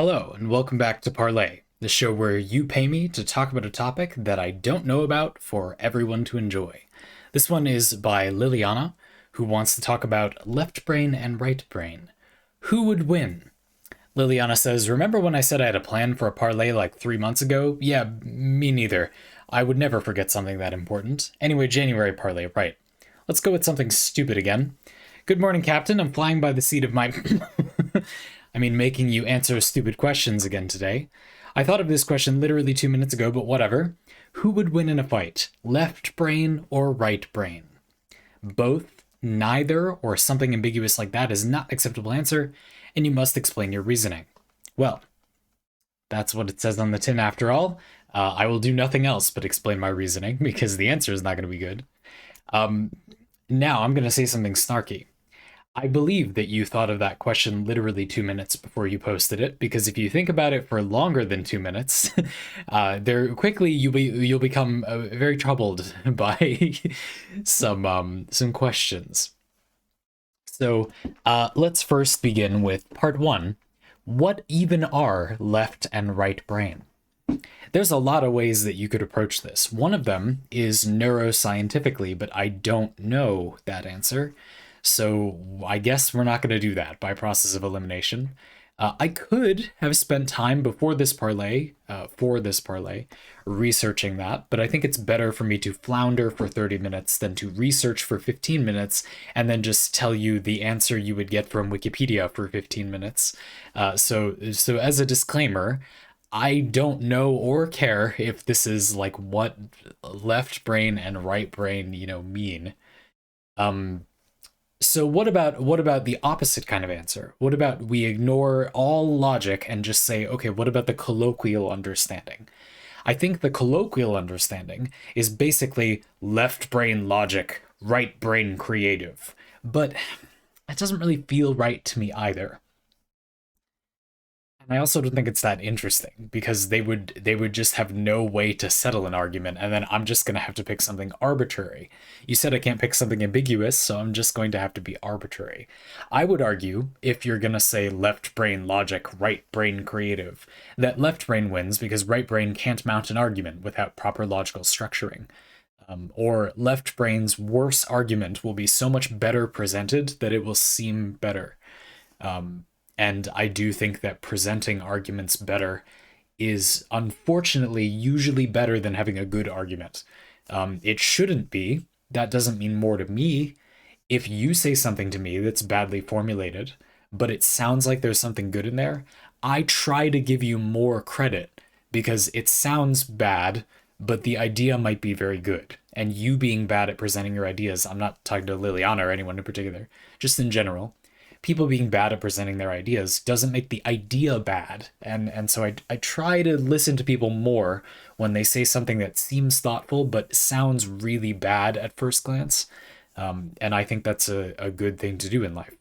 Hello, and welcome back to Parley, the show where you pay me to talk about a topic that I don't know about for everyone to enjoy. This one is by Liliana, who wants to talk about left brain and right brain. Who would win? Liliana says, "Remember when I said I had a plan for a parlay like 3 months ago? Yeah, me neither. I would never forget something that important. Anyway, January parlay, right. Let's go with something stupid again. Good morning, Captain. I'm flying by the seat of my... making you answer stupid questions again today. I thought of this question literally 2 minutes ago, but whatever. Who would win in a fight? Left brain or right brain? Both, neither, or something ambiguous like that is not acceptable answer, and you must explain your reasoning. Well, that's what it says on the tin after all. I will do nothing else but explain my reasoning because the answer is not going to be good. Now I'm going to say something snarky. I believe that you thought of that question literally 2 minutes before you posted it, because if you think about it for longer than 2 minutes, there quickly you'll become very troubled by some questions. So let's first begin with part one. What even are left and right brain? There's a lot of ways that you could approach this. One of them is neuroscientifically, but I don't know that answer. So I guess we're not going to do that by process of elimination. I could have spent time before this parlay, for this parlay, researching that, but I think it's better for me to flounder for 30 minutes than to research for 15 minutes and then just tell you the answer you would get from Wikipedia for 15 minutes. So as a disclaimer, I don't know or care if this is like what left brain and right brain, mean. So what about the opposite kind of answer? What about we ignore all logic and just say, okay, what about the colloquial understanding? I think the colloquial understanding is basically left brain logic, right brain creative. But that doesn't really feel right to me either. And I also don't think it's that interesting because they would just have no way to settle an argument, and then I'm just gonna have to pick something arbitrary. You said I can't pick something ambiguous, so I'm just going to have to be arbitrary. I would argue, if you're gonna say left brain logic, right brain creative, that left brain wins because right brain can't mount an argument without proper logical structuring. Or left brain's worse argument will be so much better presented that it will seem better. And I do think that presenting arguments better is unfortunately usually better than having a good argument. It shouldn't be. That doesn't mean more to me. If you say something to me that's badly formulated, but it sounds like there's something good in there, I try to give you more credit because it sounds bad, but the idea might be very good. And you being bad at presenting your ideas, I'm not talking to Liliana or anyone in particular, just in general, people being bad at presenting their ideas doesn't make the idea bad. And so I try to listen to people more when they say something that seems thoughtful but sounds really bad at first glance. And I think that's a good thing to do in life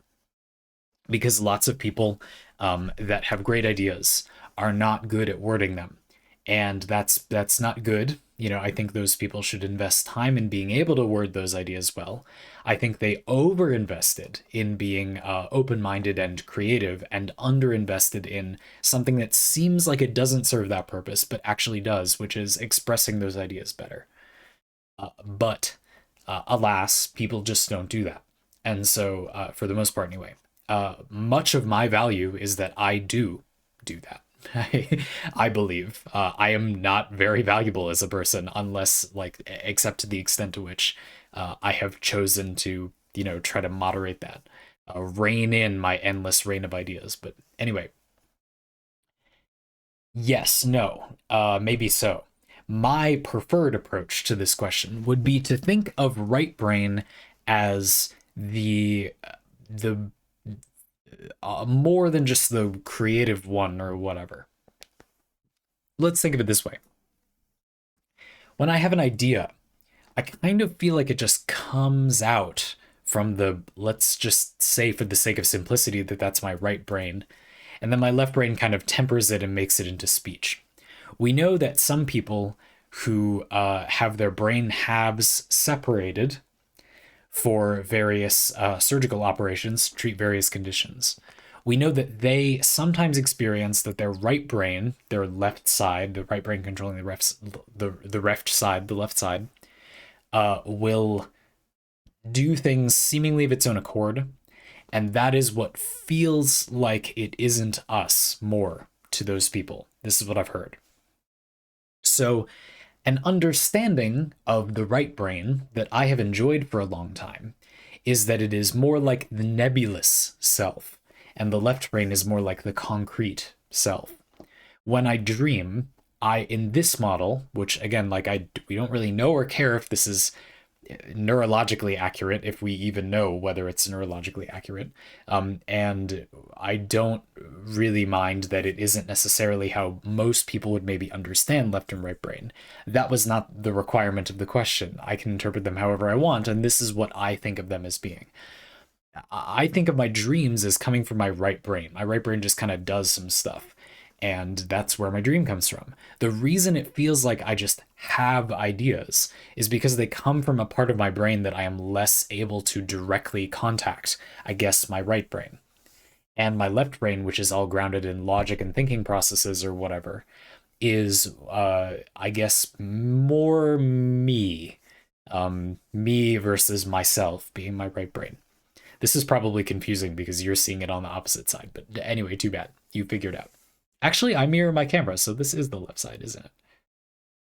because lots of people that have great ideas are not good at wording them, and that's not good. I think those people should invest time in being able to word those ideas well. I think they overinvested in being open-minded and creative, and underinvested in something that seems like it doesn't serve that purpose, but actually does, which is expressing those ideas better. But alas, people just don't do that. And so, for the most part anyway, much of my value is that I do that. I believe I am not very valuable as a person unless, like, except to the extent to which I have chosen to, try to moderate that, rein in my endless rain of ideas. But anyway, yes, no, maybe so. My preferred approach to this question would be to think of right brain as the more than just the creative one or whatever. Let's think of it this way. When I have an idea, I kind of feel like it just comes out from let's just say for the sake of simplicity that that's my right brain. And then my left brain kind of tempers it and makes it into speech. We know that some people who have their brain halves separated for various surgical operations, treat various conditions. We know that they sometimes experience that their right brain, their left side, the right brain controlling the left side, the left side, will do things seemingly of its own accord, and that is what feels like it isn't us more to those people. This is what I've heard. So, an understanding of the right brain that I have enjoyed for a long time is that it is more like the nebulous self, and the left brain is more like the concrete self. When I dream, in this model, which again, we don't really know or care if this is neurologically accurate, if we even know whether it's neurologically accurate. And I don't really mind that it isn't necessarily how most people would maybe understand left and right brain. That was not the requirement of the question. I can interpret them however I want, and this is what I think of them as being. I think of my dreams as coming from my right brain. My right brain just kind of does some stuff. And that's where my dream comes from. The reason it feels like I just have ideas is because they come from a part of my brain that I am less able to directly contact, I guess, my right brain. And my left brain, which is all grounded in logic and thinking processes or whatever, is, I guess, more me. Me versus myself being my right brain. This is probably confusing because you're seeing it on the opposite side. But anyway, too bad. You figured out. Actually, I mirror my camera, so this is the left side, isn't it?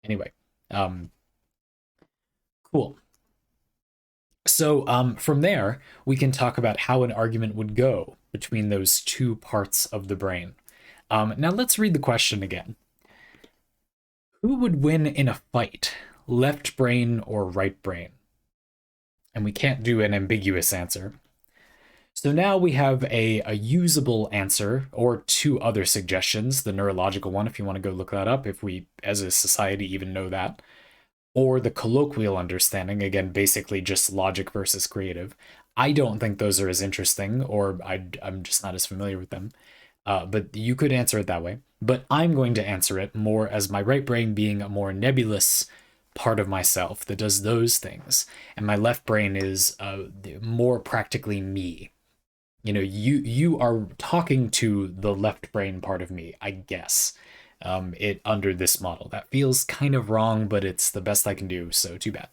Anyway, cool. So from there, we can talk about how an argument would go between those two parts of the brain. Now let's read the question again. Who would win in a fight, left brain or right brain? And we can't do an ambiguous answer. So now we have a usable answer, or two other suggestions, the neurological one, if you want to go look that up, if we as a society even know that, or the colloquial understanding, again, basically just logic versus creative. I don't think those are as interesting, or I'm just not as familiar with them. But you could answer it that way. But I'm going to answer it more as my right brain being a more nebulous part of myself that does those things, and my left brain is more practically me. You are talking to the left brain part of me, I guess. It under this model that feels kind of wrong, but it's the best I can do, so too bad.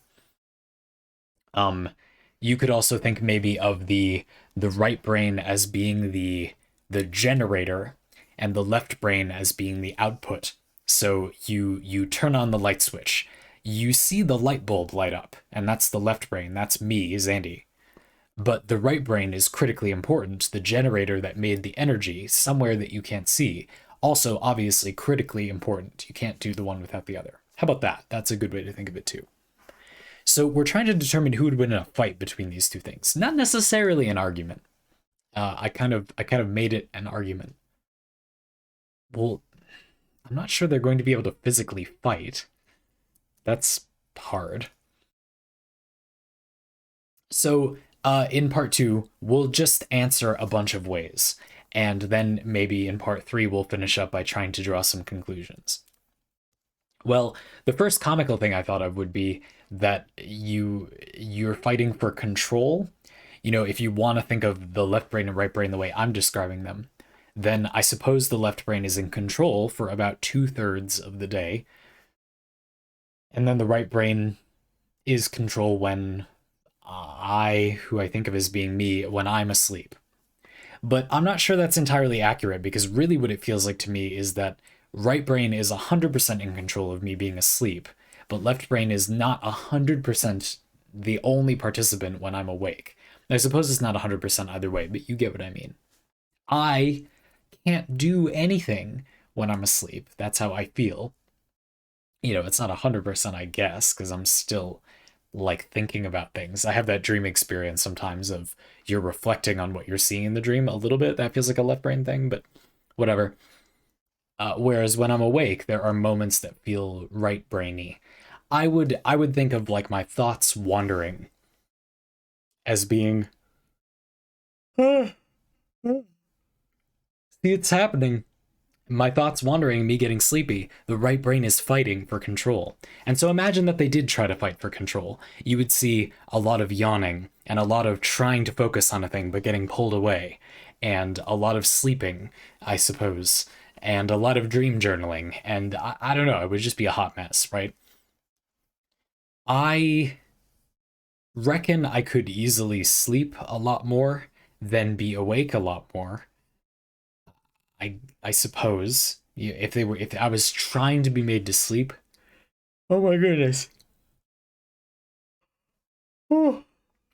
You could also think maybe of the right brain as being the generator and the left brain as being the output. So you turn on the light switch, you see the light bulb light up, and that's the left brain, that's me, Zandy. But the right brain is critically important, the generator that made the energy somewhere that you can't see. Also, obviously, critically important. You can't do the one without the other. How about that? That's a good way to think of it too. So we're trying to determine who would win in a fight between these two things. Not necessarily an argument. I kind of made it an argument. Well, I'm not sure they're going to be able to physically fight. That's hard. So in part 2, we'll just answer a bunch of ways. And then maybe in part 3, we'll finish up by trying to draw some conclusions. Well, the first comical thing I thought of would be that you're fighting for control. If you want to think of the left brain and right brain the way I'm describing them, then I suppose the left brain is in control for about 2/3 of the day. And then the right brain is control when who I think of as being me, when I'm asleep. But I'm not sure that's entirely accurate, because really what it feels like to me is that right brain is 100% in control of me being asleep, but left brain is not 100% the only participant when I'm awake. I suppose it's not 100% either way, but you get what I mean. I can't do anything when I'm asleep. That's how I feel. It's not 100%, I guess, because I'm still thinking about things. I have that dream experience sometimes of you're reflecting on what you're seeing in the dream a little bit. That feels like a left brain thing, but whatever. Whereas when I'm awake, there are moments that feel right brainy. I would think of my thoughts wandering as being see, it's happening. My thoughts wandering, me getting sleepy, the right brain is fighting for control. And so imagine that they did try to fight for control. You would see a lot of yawning and a lot of trying to focus on a thing but getting pulled away. and a lot of sleeping, I suppose, and a lot of dream journaling, and I don't know, it would just be a hot mess, right? I reckon I could easily sleep a lot more than be awake a lot more. I suppose if I was trying to be made to sleep. Oh my goodness. Oh,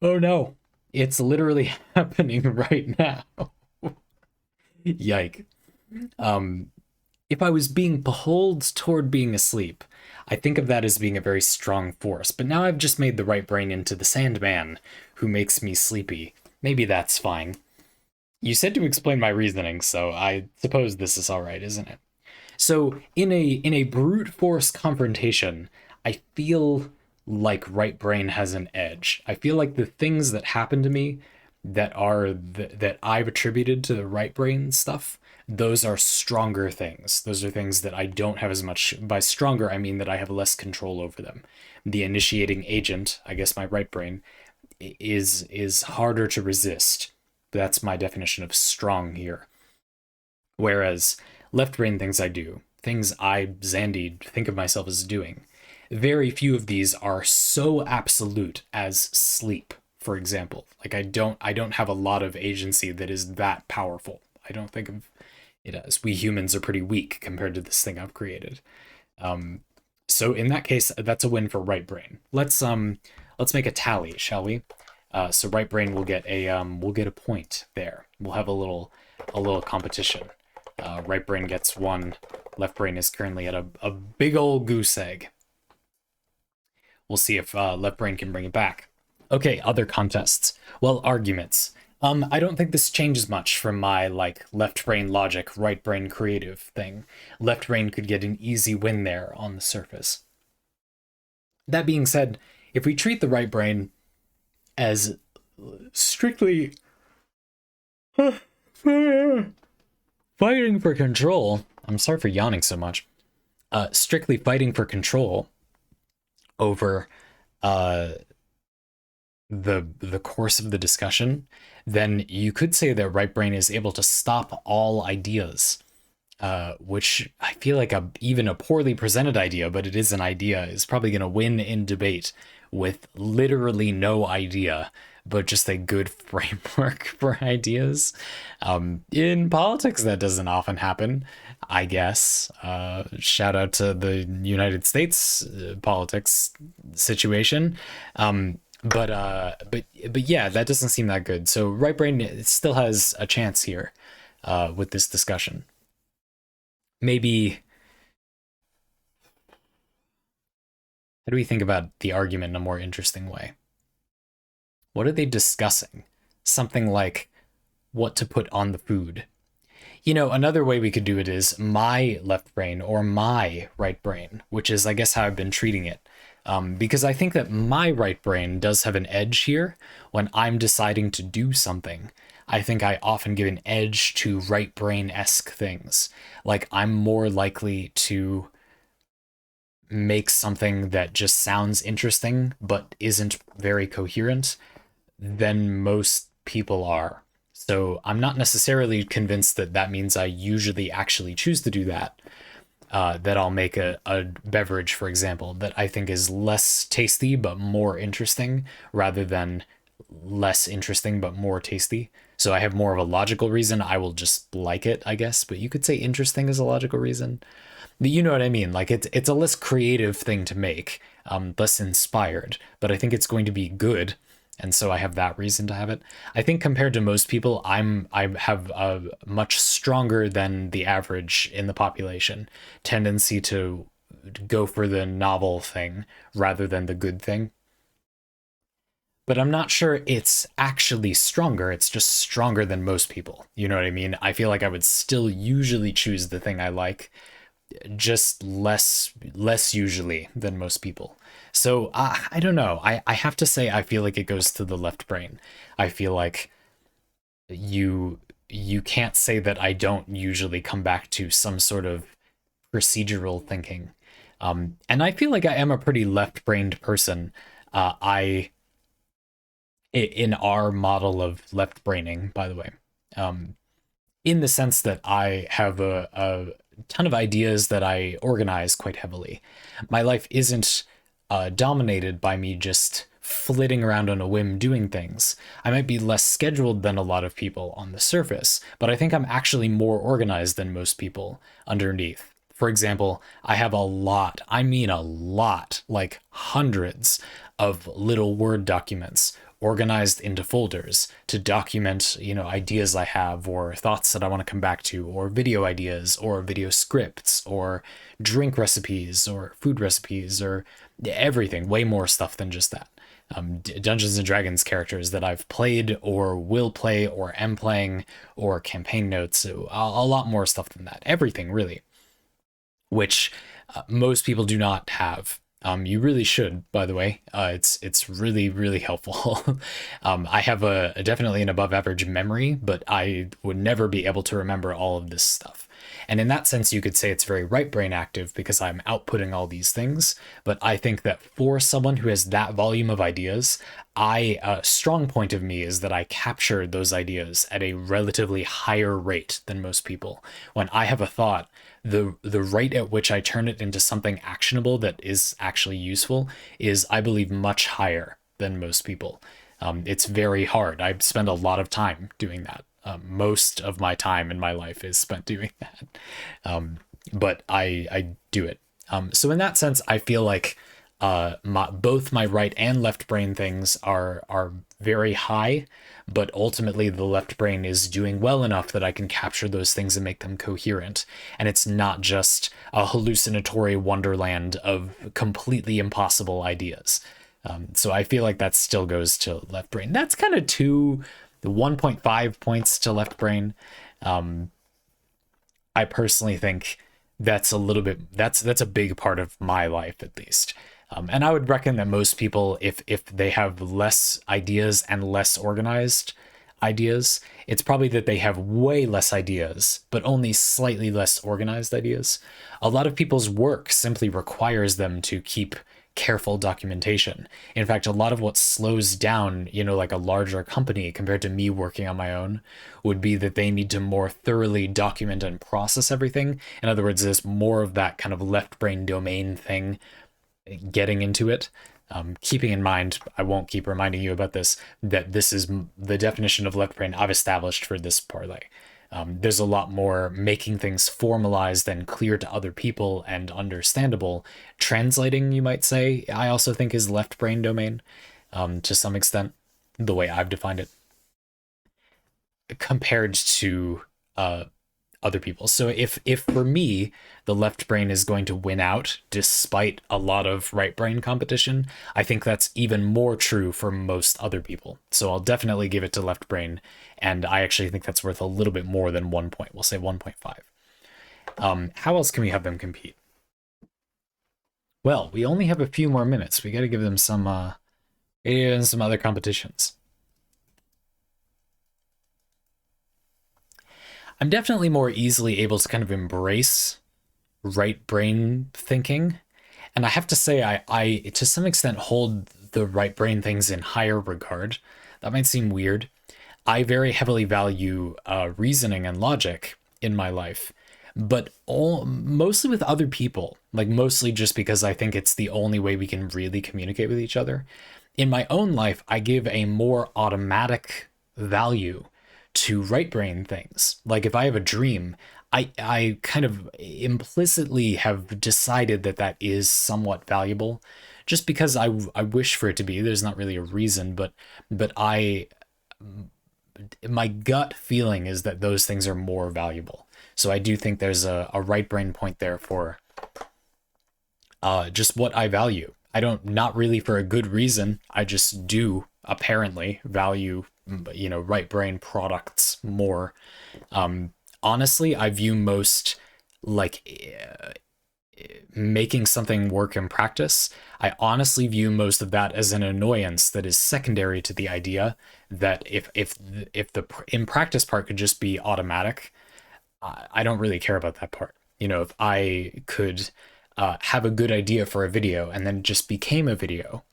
oh no. It's literally happening right now. Yike. Um, if I was being pulled toward being asleep, I think of that as being a very strong force, but now I've just made the right brain into the Sandman who makes me sleepy. Maybe that's fine. You said to explain my reasoning, so I suppose this is all right, isn't it? So in a brute force confrontation, I feel like right brain has an edge. I feel like the things that happen to me that I've attributed to the right brain stuff, those are stronger things. Those are things that I don't have as much. By stronger, I mean that I have less control over them. The initiating agent, I guess my right brain, is harder to resist. That's my definition of strong here. Whereas left brain things I do, things I, Zandy, think of myself as doing, very few of these are so absolute as sleep, for example. Like I don't have a lot of agency that is that powerful. I don't think of it as. We humans are pretty weak compared to this thing I've created. Um, so in that case, that's a win for right brain. Let's make a tally, shall we? So right brain will get a point there. We'll have a little competition. Right brain gets one. Left brain is currently at a big old goose egg. We'll see if left brain can bring it back. Okay, other contests. Well, arguments. I don't think this changes much from my like left brain logic, right brain creative thing. Left brain could get an easy win there on the surface. That being said, if we treat the right brain as strictly fighting for control, I'm sorry for yawning so much. Strictly fighting for control over uh, the course of the discussion, then you could say that right brain is able to stop all ideas, which I feel like even a poorly presented idea, but it is an idea, is probably going to win in debate with literally no idea, but just a good framework for ideas. In politics, that doesn't often happen, I guess. Shout out to the United States politics situation. But yeah, that doesn't seem that good. So right brain still has a chance here with this discussion. Maybe how do we think about the argument in a more interesting way? What are they discussing? Something like what to put on the food. Another way we could do it is my left brain or my right brain, which is, I guess, how I've been treating it. Because I think that my right brain does have an edge here when I'm deciding to do something. I think I often give an edge to right brain esque things. Like, I'm more likely to make something that just sounds interesting but isn't very coherent than most people are. So I'm not necessarily convinced that that means I usually actually choose to do that. That I'll make a beverage, for example, that I think is less tasty but more interesting rather than less interesting but more tasty. So I have more of a logical reason. I will just like it, I guess. But you could say interesting is a logical reason. But you know what I mean? Like it's a less creative thing to make, less inspired. But I think it's going to be good, and so I have that reason to have it. I think compared to most people, I have a much stronger than the average in the population tendency to go for the novel thing rather than the good thing. But I'm not sure it's actually stronger. It's just stronger than most people. You know what I mean? I feel like I would still usually choose the thing I like, just less usually than most people. So I don't know. I have to say I feel like it goes to the left brain. I feel like you can't say that I don't usually come back to some sort of procedural thinking. And I feel like I am a pretty left-brained person. I in our model of left braining, by the way, in the sense that I have a ton of ideas that I organize quite heavily. My life isn't dominated by me just flitting around on a whim doing things. I might be less scheduled than a lot of people on the surface, but I think I'm actually more organized than most people underneath. For example, I have a lot, I mean a lot, like hundreds of little Word documents organized into folders to document, ideas I have or thoughts that I want to come back to, or video ideas or video scripts or drink recipes or food recipes or everything, way more stuff than just that. Dungeons and Dragons characters that I've played or will play or am playing, or campaign notes, a lot more stuff than that. Everything, really, which most people do not have. You really should, by the way. It's really really helpful. I have a definitely an above average memory, but I would never be able to remember all of this stuff. And in that sense, you could say it's very right brain active because I'm outputting all these things. But I think that for someone who has that volume of ideas, a strong point of me is that I capture those ideas at a relatively higher rate than most people. When I have a thought, the rate at which I turn it into something actionable that is actually useful is, I believe, much higher than most people. It's very hard. I spend a lot of time doing that. Most of my time in my life is spent doing that. But I do it. So in that sense, I feel like both my right and left brain things are very high, but ultimately the left brain is doing well enough that I can capture those things and make them coherent. And it's not just a hallucinatory wonderland of completely impossible ideas. So I feel like that still goes to left brain. That's kind of the 1.5 points to left brain. I personally think that's a little bit, that's a big part of my life, at least. And I would reckon that most people, if they have less ideas and less organized ideas, it's probably that they have way less ideas, but only slightly less organized ideas. A lot of people's work simply requires them to keep careful documentation. In fact, a lot of what slows down, like a larger company compared to me working on my own, would be that they need to more thoroughly document and process everything. In other words, there's more of that kind of left brain domain thing getting into it. Keeping in mind, I won't keep reminding you about this, that this is the definition of left brain I've established for this parlay. There's a lot more making things formalized and clear to other people and understandable. Translating, you might say, I also think is left brain domain, to some extent, the way I've defined it, compared to other people. So if for me the left brain is going to win out despite a lot of right brain competition, I think that's even more true for most other people. So I'll definitely give it to left brain, and I actually think that's worth a little bit more than 1 point. We'll say 1.5. How else can we have them compete? Well, we only have a few more minutes. We got to give them some other competitions. I'm definitely more easily able to kind of embrace right brain thinking. And I have to say, I to some extent hold the right brain things in higher regard. That might seem weird. I very heavily value reasoning and logic in my life, but mostly with other people, like mostly just because I think it's the only way we can really communicate with each other. In my own life, I give a more automatic value to right brain things. Like if I have a dream, I kind of implicitly have decided that that is somewhat valuable, just because I wish for it to be. There's not really a reason, but my gut feeling is that those things are more valuable. So I do think there's a right brain point there for just what I value. I don't, not really for a good reason. I just do apparently value, right brain products more. Honestly, I view most, like, making something work in practice. I honestly view most of that as an annoyance that is secondary to the idea that if the in practice part could just be automatic, I don't really care about that part. If I could have a good idea for a video and then it just became a video,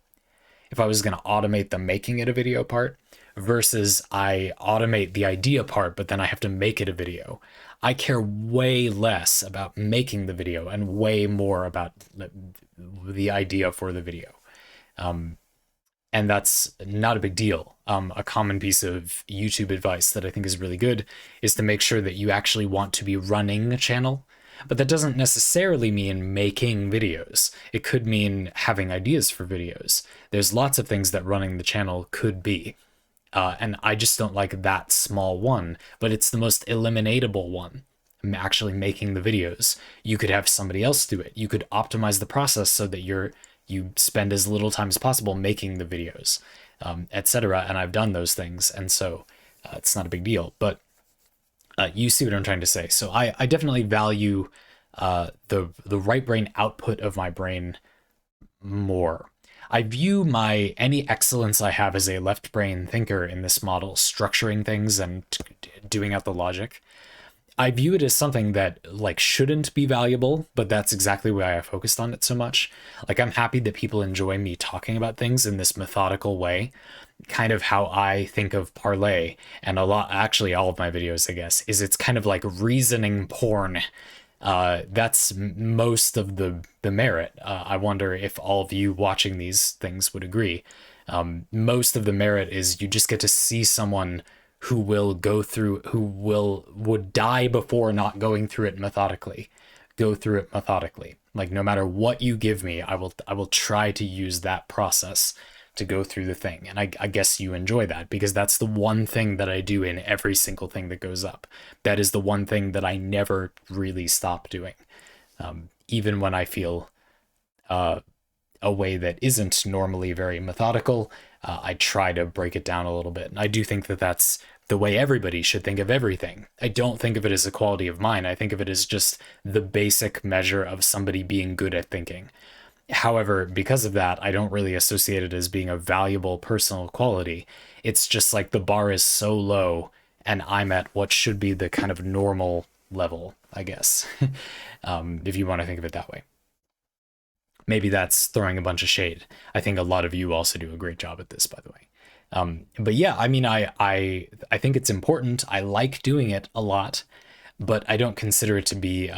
if I was going to automate the making it a video part versus I automate the idea part, but then I have to make it a video. I care way less about making the video and way more about the idea for the video. And that's not a big deal. A common piece of YouTube advice that I think is really good is to make sure that you actually want to be running a channel. But that doesn't necessarily mean making videos. It could mean having ideas for videos. There's lots of things that running the channel could be. And I just don't like that small one, but it's the most eliminatable one. Actually making the videos. You could have somebody else do it. You could optimize the process so that you spend as little time as possible making the videos, etc. And I've done those things, and so it's not a big deal. But you see what I'm trying to say. So I definitely value the right brain output of my brain more. I view my any excellence I have as a left brain thinker in this model, structuring things and doing out the logic. I view it as something that like shouldn't be valuable, but that's exactly why I focused on it so much. Like I'm happy that people enjoy me talking about things in this methodical way, kind of how I think of Parley and a lot, actually all of my videos, I guess, is it's kind of like reasoning porn. That's most of the merit. I wonder if all of you watching these things would agree. Most of the merit is you just get to see someone who will go through, would die before not going through it methodically. Go through it methodically. Like no matter what you give me, I will try to use that process to go through the thing. And I guess you enjoy that because that's the one thing that I do in every single thing that goes up. That is the one thing that I never really stop doing. Even when I feel a way that isn't normally very methodical, I try to break it down a little bit. And I do think that that's the way everybody should think of everything. I don't think of it as a quality of mine. I think of it as just the basic measure of somebody being good at thinking. However, because of that, I don't really associate it as being a valuable personal quality. It's just like the bar is so low and I'm at what should be the kind of normal level, I guess, if you want to think of it that way. Maybe that's throwing a bunch of shade. I think a lot of you also do a great job at this, by the way. But yeah, I mean, I think it's important. I like doing it a lot, but I don't consider it to be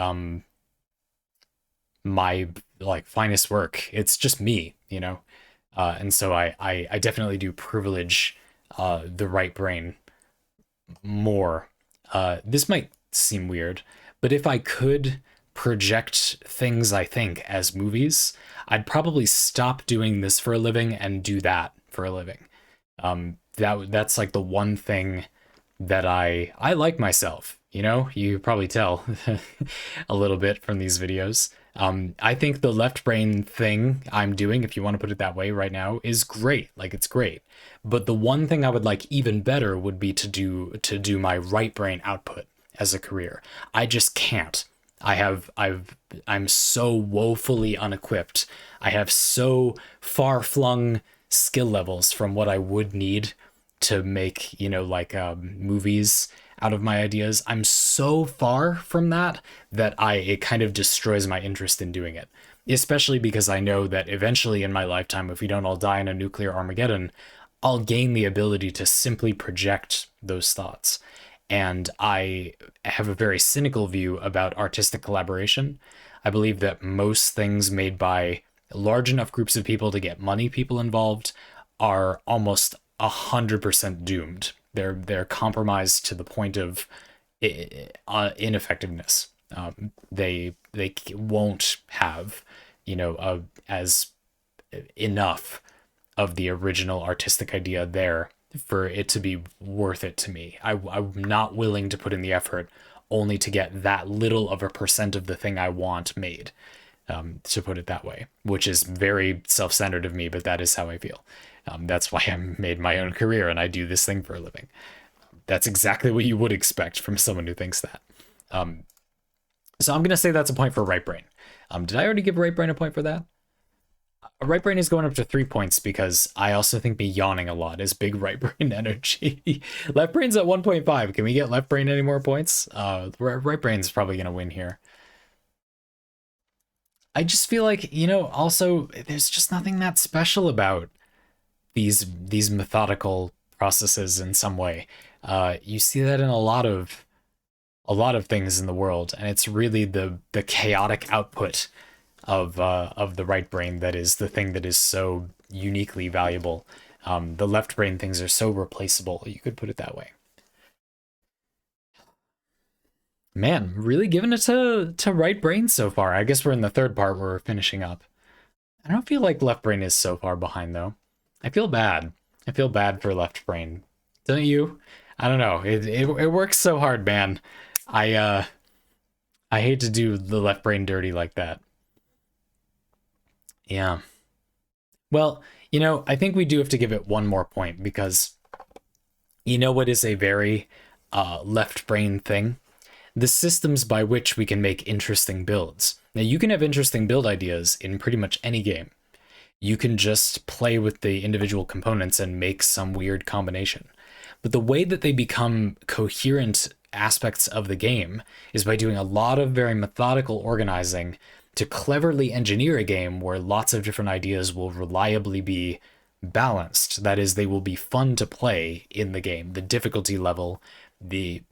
my like finest work. It's just me, you know. And so I definitely do privilege the right brain more. This might seem weird, but if I could project things I think as movies, I'd probably stop doing this for a living and do that for a living. That's like the one thing that I like myself. You know, you probably tell a little bit from these videos. I think the left brain thing I'm doing, if you want to put it that way right now, is great. Like it's great. But the one thing I would like even better would be to do my right brain output as a career. I just can't. I'm so woefully unequipped. I have so far-flung skill levels from what I would need to make, you know, like movies out of my ideas. I'm so far from that that it kind of destroys my interest in doing it. Especially because I know that eventually in my lifetime, if we don't all die in a nuclear Armageddon, I'll gain the ability to simply project those thoughts. And I have a very cynical view about artistic collaboration. I believe that most things made by large enough groups of people to get money people involved are almost 100% doomed. They're compromised to the point of ineffectiveness. They won't have, you know, as enough of the original artistic idea there for it to be worth it to me. I'm not willing to put in the effort only to get that little of a percent of the thing I want made, to put it that way, which is very self-centered of me, but that is how I feel. That's why I made my own career and I do this thing for a living. That's exactly what you would expect from someone who thinks that. So I'm going to say that's a point for right brain. Did I already give right brain a point for that? Right brain is going up to 3 points because I also think me yawning a lot is big right brain energy. Left brain's at 1.5. Can we get left brain any more points? Right brain's probably going to win here. I just feel like, you know, also there's just nothing that special about these methodical processes in some way. You see that in a lot of things in the world, and it's really the chaotic output of the right brain that is the thing that is so uniquely valuable. The left brain things are so replaceable. You could put it that way. Man, really giving it to right brain so far. I guess we're in the third part where we're finishing up. I don't feel like left brain is so far behind though. I feel bad. I feel bad for left brain. Don't you? I don't know. It works so hard, man. I hate to do the left brain dirty like that. Yeah. Well, I think we do have to give it one more point because what is a very left brain thing? The systems by which we can make interesting builds. Now, you can have interesting build ideas in pretty much any game. You can just play with the individual components and make some weird combination. But the way that they become coherent aspects of the game is by doing a lot of very methodical organizing to cleverly engineer a game where lots of different ideas will reliably be balanced. That is, they will be fun to play in the game. The difficulty level, the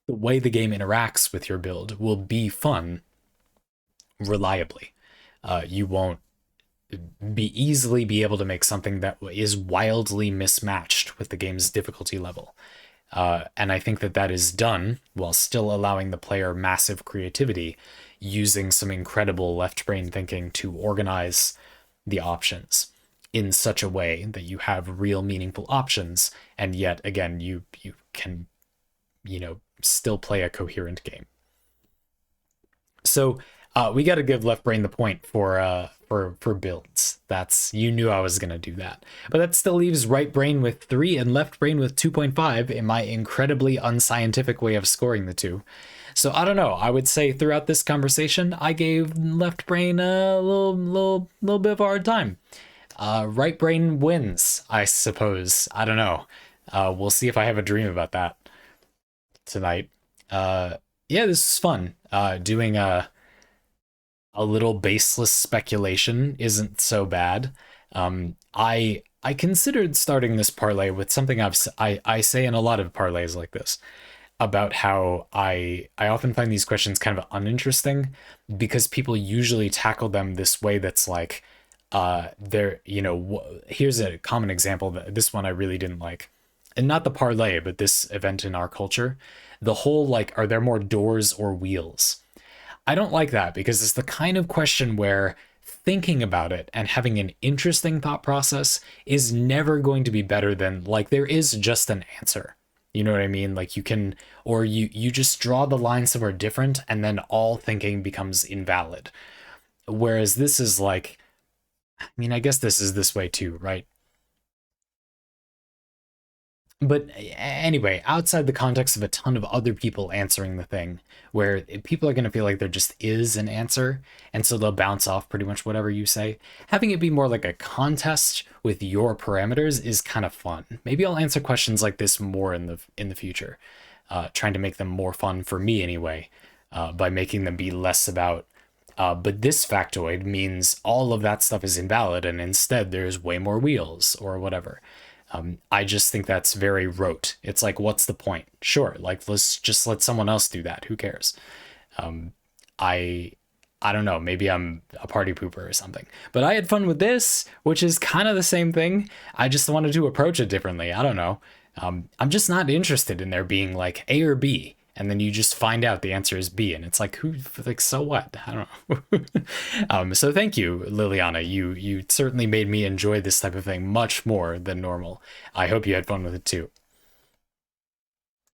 way the game interacts with your build will be fun reliably. You won't easily be able to make something that is wildly mismatched with the game's difficulty level. And I think that is done while still allowing the player massive creativity, using some incredible left brain thinking to organize the options in such a way that you have real meaningful options, and yet again you can still play a coherent game. So we got to give left brain the point for builds. That's, you knew I was gonna do that, but that still leaves right brain with 3 and left brain with 2.5 in my incredibly unscientific way of scoring the two. So I don't know. I would say throughout this conversation, I gave left brain a little bit of a hard time. Right brain wins, I suppose. I don't know. We'll see if I have a dream about that tonight. Yeah, this is fun. Doing a little baseless speculation isn't so bad. I considered starting this parlay with something I say in a lot of parlays like this about how I often find these questions kind of uninteresting because people usually tackle them this way that's like they're here's a common example. This one I really didn't like, and not the parlay but this event in our culture, the whole like, are there more doors or wheels? I don't like that because it's the kind of question where thinking about it and having an interesting thought process is never going to be better than like there is just an answer. You know what I mean? Like you can, or you just draw the line somewhere different and then all thinking becomes invalid. Whereas this is like, I mean, I guess this is this way too, right? But anyway, outside the context of a ton of other people answering the thing, where people are going to feel like there just is an answer, and so they'll bounce off pretty much whatever you say, having it be more like a contest with your parameters is kind of fun. Maybe I'll answer questions like this more in the future, trying to make them more fun for me anyway, by making them be less about. But this factoid means all of that stuff is invalid, and instead there's way more wheels or whatever. I just think that's very rote. It's like, what's the point? Sure, like let's just let someone else do that. Who cares? Um, I I don't know. Maybe I'm a party pooper or something. But I had fun with this, which is kind of the same thing. I just wanted to approach it differently. I don't know. I'm just not interested in there being like A or B, and then you just find out the answer is B, and it's like, who, like, so what? I don't know. So thank you, Liliana. You certainly made me enjoy this type of thing much more than normal. I hope you had fun with it too.